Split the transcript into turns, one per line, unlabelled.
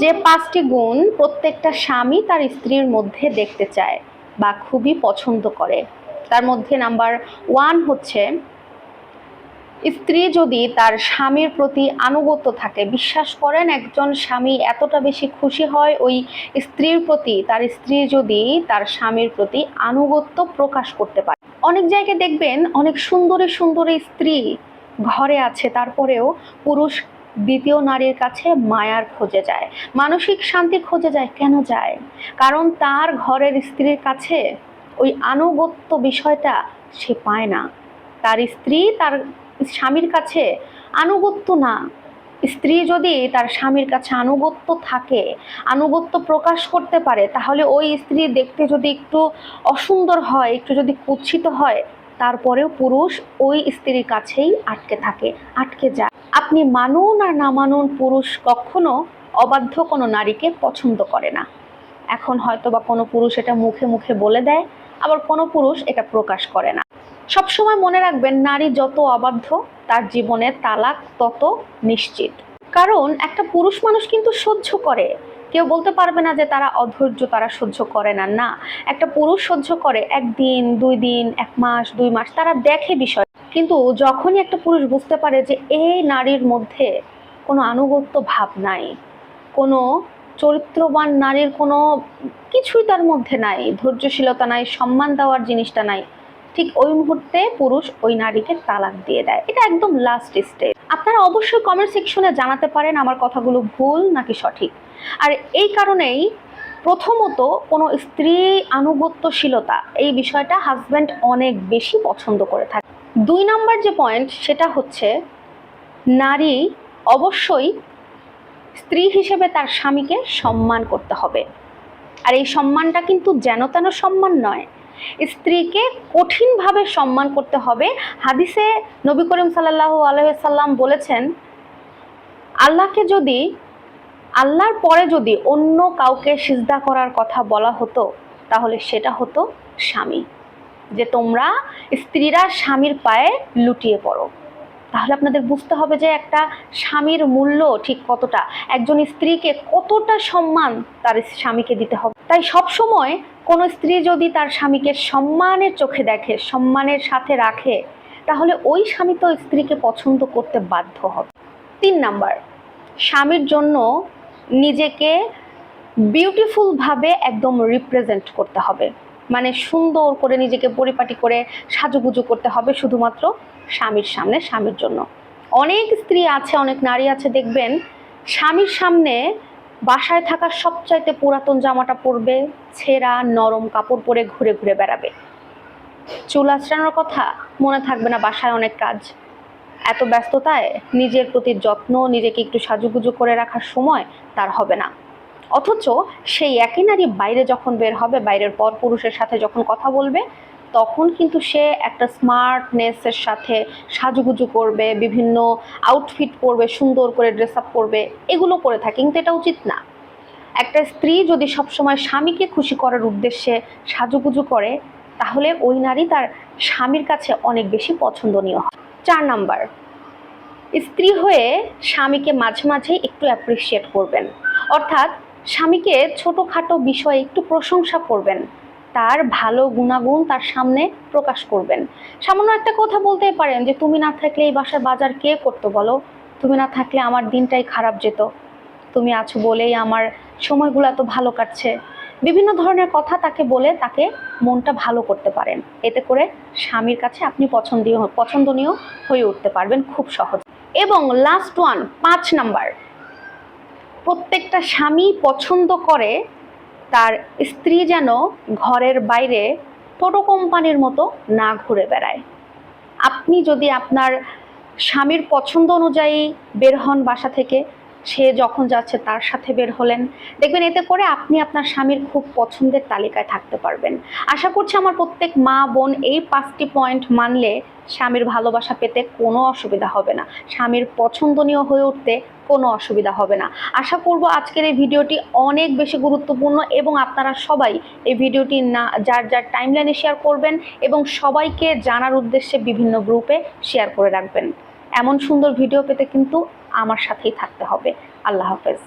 যে 5টি গুণ প্রত্যেকটা স্বামী তার স্ত্রীর মধ্যে দেখতে চায় বা খুবই পছন্দ করে, তার মধ্যে নাম্বার 1 হচ্ছে স্ত্রী যদি তার স্বামীর প্রতি আনুগত্য থাকে। বিশ্বাস করেন, একজন স্বামী এতটা বেশি খুশি হয় ওই স্ত্রীর প্রতি, তার স্ত্রী যদি তার স্বামীর প্রতি আনুগত্য প্রকাশ করতে পারে। অনেক জায়গায় দেখবেন অনেক সুন্দরী সুন্দরী স্ত্রী ঘরে আছে, তারপরেও পুরুষ দ্বিতীয় নারীর কাছে মায়ার খোঁজে যায়, মানসিক শান্তি খোঁজে যায়। কেন যায়? কারণ তার ঘরের স্ত্রীর কাছে ওই আনুগত্য বিষয়টা সে পায় না। তার স্ত্রী তার স্বামীর কাছে আনুগত্য না। স্ত্রী যদি তার স্বামীর কাছে আনুগত্য থাকে, আনুগত্য প্রকাশ করতে পারে, তাহলে ওই স্ত্রী দেখতে যদি একটু অসুন্দর হয়, একটু যদি কুৎসিত হয়, তারপরেও পুরুষ ওই স্ত্রীর কাছেই আটকে থাকে, আটকে যায়। আপনি মানুন আর না মানুন, পুরুষ কখনো অবাধ্য কোনো নারীকে পছন্দ করে না। এখন হয়তো বা কোনো পুরুষ এটা মুখে মুখে বলে দেয়, আবার কোনো পুরুষ এটা প্রকাশ করে না। সবসময় মনে রাখবেন, নারী যত অবাধ্য তার জীবনে তালাক তত নিশ্চিত। কারণ একটা পুরুষ মানুষ কিন্তু সহ্য করে, কেউ বলতে পারবে না যে তারা অধৈর্য, তারা সহ্য করে না। না, একটা পুরুষ সহ্য করে 1 দিন 2 দিন, 1 মাস 2 মাস, তারা দেখে বিষয়। কিন্তু যখনই একটা পুরুষ বুঝতে পারে যে এই নারীর মধ্যে কোনো আনুগত্য ভাব নাই, কোনো চরিত্রবান নারীর কোনো কিছুই তার মধ্যে নাই, ধৈর্যশীলতা নাই, সম্মান দেওয়ার জিনিসটা নাই, ঠিক ওই মুহূর্তে পুরুষ ওই নারীকে তালাক দিয়ে দেয়। এটা একদম লাস্ট স্টেজ। আপনারা অবশ্যই কমেন্ট সেকশনে জানাতে পারেন আমার কথাগুলো ভুল নাকি সঠিক। আর এই কারণেই প্রথমত কোনো স্ত্রী আনুগত্যশীলতা এই বিষয়টা হাজব্যান্ড অনেক বেশি পছন্দ করে থাকে। 2 নাম্বার যে পয়েন্ট, সেটা হচ্ছে নারী অবশ্যই স্ত্রী হিসেবে তার স্বামীকে সম্মান করতে হবে। আর এই সম্মানটা কিন্তু যেন তেন সম্মান নয়, স্ত্রীকে কঠিনভাবে সম্মান করতে হবে। হাদিসে নবী করিম সাল্লাল্লাহু আলাইহি ওয়াসাল্লাম বলেছেন, আল্লাহর পরে যদি অন্য কাউকে সিজদা করার কথা বলা হতো, তাহলে সেটা হতো স্বামী। যে তোমরা স্ত্রীরা স্বামীর পায়ে লুটিয়ে পড়ো। তাহলে আপনাদের বুঝতে হবে যে একটা স্বামীর মূল্য ঠিক কতটা, একজন স্ত্রীকে কতটা সম্মান তার স্বামীকে দিতে হবে। তাই সব সময় কোনো স্ত্রী যদি তার স্বামীকে সম্মানের চোখে দেখে, সম্মানের সাথে রাখে, তাহলে ওই স্বামী তো স্ত্রীকে পছন্দ করতে বাধ্য হবে। 3 নাম্বার, স্বামীর জন্য নিজেকে বিউটিফুলভাবে একদম রিপ্রেজেন্ট করতে হবে। মানে সুন্দর করে নিজেকে পরিপাটি করে সাজুগুজু করতে হবে শুধুমাত্র স্বামীর সামনে, স্বামীর জন্য। অনেক স্ত্রী আছে, অনেক নারী আছে, দেখবেন স্বামীর সামনে বাসায় থাকা সবচাইতে পুরাতন জামাটা পরবে, ছেঁড়া নরম কাপড় পরে ঘুরে ঘুরে বেড়াবে। চুল আঁচড়ানোর কথা মনে থাকবে না, বাসায় অনেক কাজ, এত ব্যস্ততায় নিজের প্রতি যত্ন, নিজেকে একটু সাজুগুজু করে রাখার সময় তার হবে না। অথচ সেই একই নারী বাইরে যখন বের হবে, বাইরের পর পুরুষের সাথে যখন কথা বলবে, তখন কিন্তু সে একটা স্মার্টনেসের সাথে সাজুগুজু করবে, বিভিন্ন আউটফিট পরবে, সুন্দর করে ড্রেস আপ করবে, এগুলো করে থাকে। কিন্তু এটা উচিত না। একটা স্ত্রী যদি সবসময় স্বামীকে খুশি করার উদ্দেশ্যে সাজুগুজু করে, তাহলে ওই নারী তার স্বামীর কাছে অনেক বেশি পছন্দনীয় হয়। 4 নাম্বার, স্ত্রী হয়ে স্বামীকে মাঝে মাঝে একটু অ্যাপ্রিসিয়েট করবেন। অর্থাৎ স্বামীকে ছোটোখাটো বিষয়ে একটু প্রশংসা করবেন, তার ভালো গুণাগুণ তার সামনে প্রকাশ করবেন। সামান্য একটা কথা বলতেই পারেন যে, তুমি না থাকলে এই বাসার বাজার কে করতো বলো, তুমি না থাকলে আমার দিনটাই খারাপ যেত, তুমি আছো বলেই আমার সময়গুলো এত ভালো কাটছে। বিভিন্ন ধরনের কথা তাকে বলে তাকে মনটা ভালো করতে পারেন। এতে করে স্বামীর কাছে আপনি পছন্দনীয় হয়ে উঠতে পারবেন খুব সহজ। এবং লাস্ট ওয়ান, 5 নাম্বার, প্রত্যেকটা স্বামী পছন্দ করে তার স্ত্রী যেন ঘরের বাইরে টোটো কোম্পানির মতো না ঘুরে বেড়ায়। আপনি যদি আপনার স্বামীর পছন্দ অনুযায়ী বের হন বাসা থেকে, সে যখন যাচ্ছে তার সাথে বের হলেন, দেখবেন এতে করে আপনি আপনার স্বামীর খুব পছন্দের তালিকায় থাকতে পারবেন। আশা করছি আমার প্রত্যেক মা বোন এই 5টি পয়েন্ট মানলে স্বামীর ভালোবাসা পেতে কোনো অসুবিধা হবে না, স্বামীর পছন্দনীয় হয়ে উঠতে কোনো অসুবিধা হবে না। আশা করব আজকের এই ভিডিওটি অনেক বেশি গুরুত্বপূর্ণ এবং আপনারা সবাই এই ভিডিওটি যার যার টাইমলাইনে শেয়ার করবেন এবং সবাইকে জানার উদ্দেশ্যে বিভিন্ন গ্রুপে শেয়ার করে রাখবেন। এমন সুন্দর ভিডিও পেতে কিন্তু আমার সাথেই থাকতে হবে। আল্লাহ হাফেজ।